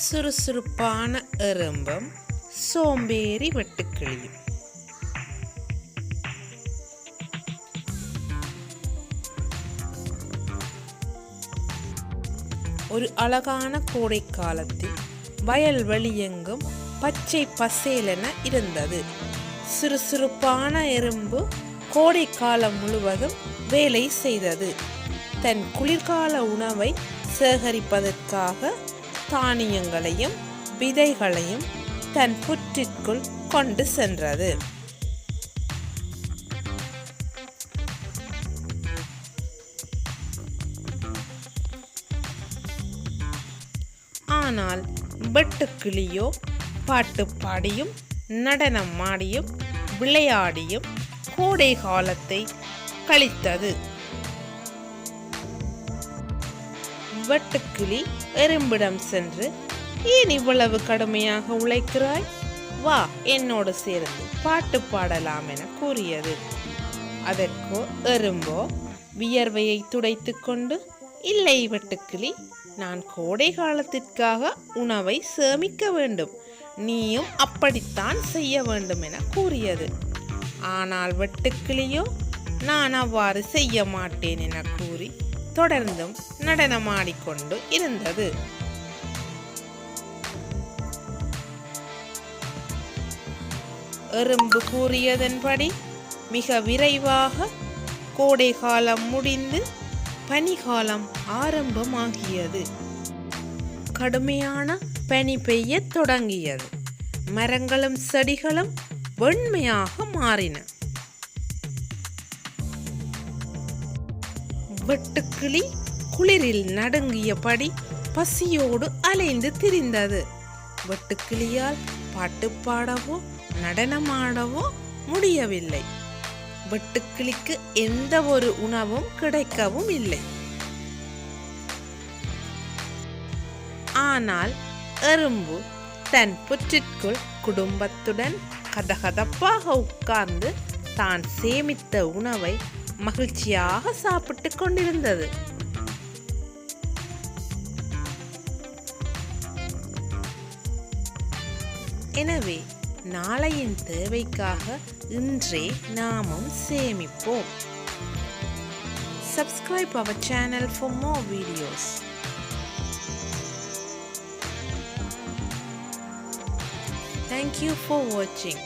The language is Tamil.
சுறுசுறுப்பான எறும்பும் சோம்பேறி வெட்டுக்கிளியும். ஒரு அழகான கோடை காலத்தில் வயல்வெளி எங்கும் பச்சை பசேலென இருந்தது. சுறுசுறுப்பான எறும்பு கோடை காலம் முழுவதும் வேலை செய்தது. தன் குளிர்கால உணவை சேகரிப்பதற்காக தானியங்களையும் விதைகளையும் தன் புற்றிற்குள் கொண்டு சென்றது. ஆனால் வெட்டுக்கிளியோ பாட்டு பாடியும் நடனம் ஆடியும் விளையாடியும் கோடை காலத்தை கழித்தது. வெட்டுக்கிளி எறும்பிடம் சென்று, ஏன் இவ்வளவு கடுமையாக உழைக்கிறாய்? வா, என்னோடு சேர்ந்து பாட்டு பாடலாம் என கூறியது. அதற்கோ எறும்போ வியர்வையை துடைத்து கொண்டு, இல்லை வெட்டுக்கிளி, நான் கோடை காலத்திற்காக உணவை சேமிக்க வேண்டும், நீயும் அப்படித்தான் செய்ய வேண்டும் என கூறியது. ஆனால் வெட்டுக்கிளியோ, நான் அவ்வாறு செய்ய மாட்டேன் என கூறி தொடர்ந்தும் நடனமாடிக்கொண்டு இருந்தது. எறும்பு கூறியதன்படி மிக விரைவாக கோடை காலம் முடிந்து பனிகாலம் ஆரம்பமாகியது. கடுமையான பனி பெய்ய தொடங்கியது. மரங்களும் செடிகளும் வெண்மையாக மாறின. வெட்டுக்கிளி குளிரில் நடுங்கியபடி பசியோடு அலைந்து திரிந்தது. வெட்டுக்கிளியால் பாட்டு பாடவோ நடனமாடவோ முடியவில்லை. வெட்டுக்கிளிக்கு எந்த ஒரு உணவும் கிடைக்கவும் இல்லை. ஆனால் எறும்பு தன் புற்றிற்குள் குடும்பத்துடன் கதகதப்பாக உட்கார்ந்து தான் சேமித்த உணவை மகிழ்ச்சியாக சாப்பிட்டு கொண்டிருந்தது. எனவே நாளையின் தேவைக்காக இன்றே நாமும் சேமிப்போம். Subscribe our channel for more videos. Thank you for watching.